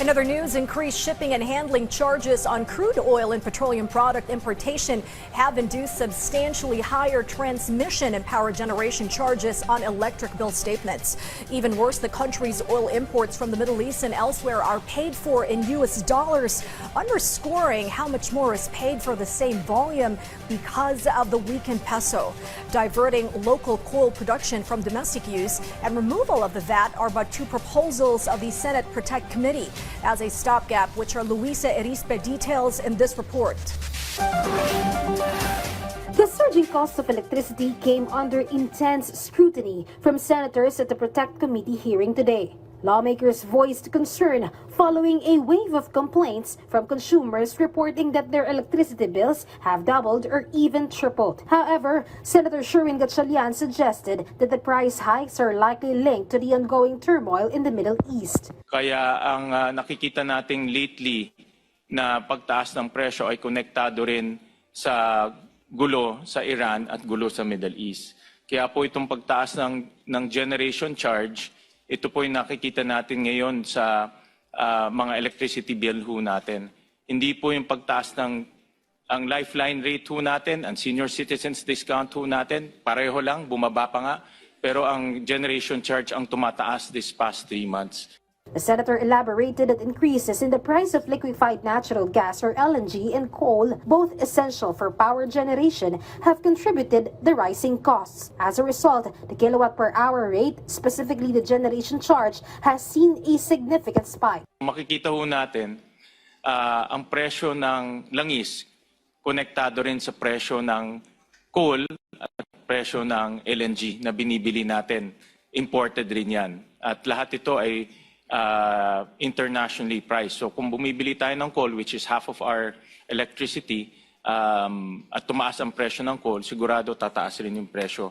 In other news, increased shipping and handling charges on crude oil and petroleum product importation have induced substantially higher transmission and power generation charges on electric bill statements. Even worse, the country's oil imports from the Middle East and elsewhere are paid for in U.S. dollars, underscoring how much more is paid for the same volume because of the weakened peso. Diverting local coal production from domestic use and removal of the VAT are but two proposals of the Senate Protect Committee as a stopgap, which are Luisa Erispe details in this report. The surging cost of electricity came under intense scrutiny from senators at the Protect Committee hearing today. Lawmakers voiced concern following a wave of complaints from consumers reporting that their electricity bills have doubled or even tripled. However, Senator Sherwin Gatchalian suggested that the price hikes are likely linked to the ongoing turmoil in the Middle East. Kaya ang nakikita nating lately na pagtaas ng presyo ay konektado rin sa gulo sa Iran at gulo sa Middle East. Kaya po itong pagtaas ng generation charge, ito po yung nakikita natin ngayon sa mga electricity bill ho natin. Hindi po yung pagtaas ng ang lifeline rate ho natin, ang senior citizens discount ho natin, pareho lang, bumaba pa nga. Pero ang generation charge ang tumataas this past 3 months. The senator elaborated that increases in the price of liquefied natural gas or LNG and coal, both essential for power generation, have contributed the rising costs. As a result, the kilowatt per hour rate, specifically the generation charge, has seen a significant spike. Makikita ho natin ang presyo ng langis konektado rin sa presyo ng coal at presyo ng LNG na binibili natin. Imported rin yan. At lahat ito ay internationally priced. So kung bumibili tayo ng coal, which is half of our electricity, at tumaas ang presyo ng coal, sigurado tataas rin yung presyo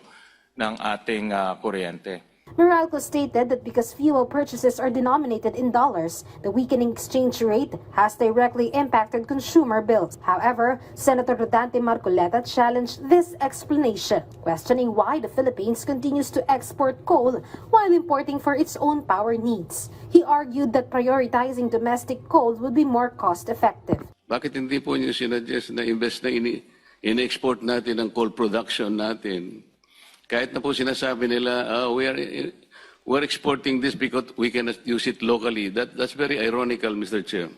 ng ating kuryente. Meralco stated that because fuel purchases are denominated in dollars, the weakening exchange rate has directly impacted consumer bills. However, Senator Rodante Marcoleta challenged this explanation, questioning why the Philippines continues to export coal while importing for its own power needs. He argued that prioritizing domestic coal would be more cost-effective. Bakit hindi po niyo sinuggest na invest na in-export natin ang coal production natin? Kahit na po sinasabi nila, we're exporting this because we cannot use it locally. That's very ironical, Mr. Chair.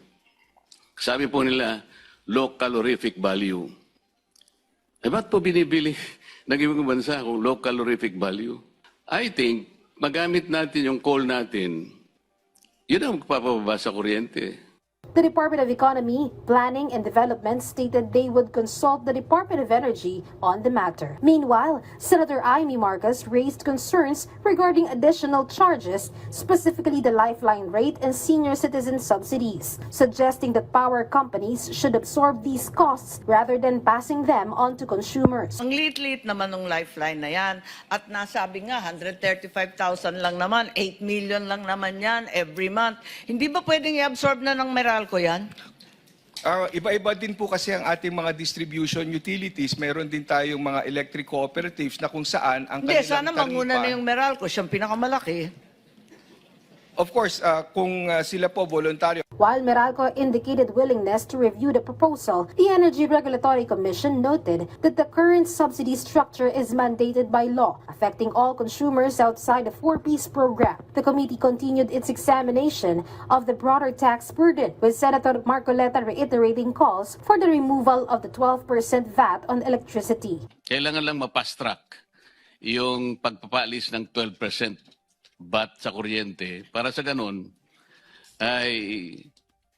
Sabi po nila, low calorific value. Eh, ba't po binibili ng ibang bansa kung low calorific value? I think, magamit natin yung coal natin, yun ang magpapababa sa kuryente. The Department of Economy, Planning and Development stated they would consult the Department of Energy on the matter. Meanwhile, Senator Amy Marcos raised concerns regarding additional charges, specifically the lifeline rate and senior citizen subsidies, suggesting that power companies should absorb these costs rather than passing them on to consumers. Ang liit-liit naman ng lifeline na yan. At nasabi nga, 135,000 lang naman, 8 million lang naman yan every month. Hindi ba pwedeng i-absorb na ng Meralco yan? Iba-iba din po kasi ang ating mga distribution utilities. Meron din tayong mga electric cooperatives na kung saan ang Hindi, kanilang sana manguna na yung Meralco, siyang pinakamalaki. Of course, kung sila po voluntaryo. While Meralco indicated willingness to review the proposal, the Energy Regulatory Commission noted that the current subsidy structure is mandated by law, affecting all consumers outside the 4-piece program. The committee continued its examination of the broader tax burden, with Senator Marcoleta reiterating calls for the removal of the 12% VAT on electricity. Kailangan lang mapast-track yung pagpapalis ng 12% VAT sa kuryente para sa ganun ay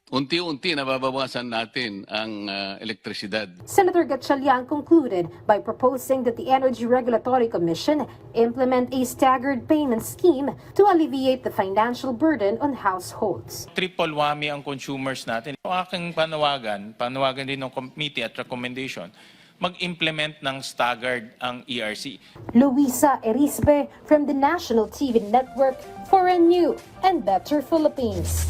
unti-unti nababawasan natin ang elektrisidad. Senator Gatchalian concluded by proposing that the Energy Regulatory Commission implement a staggered payment scheme to alleviate the financial burden on households. Triple whammy ang consumers natin. Ang aking panawagan din ng committee at recommendation, mag-implement ng staggered ang ERC. Luisa Erispe from the National TV Network for a new and better Philippines.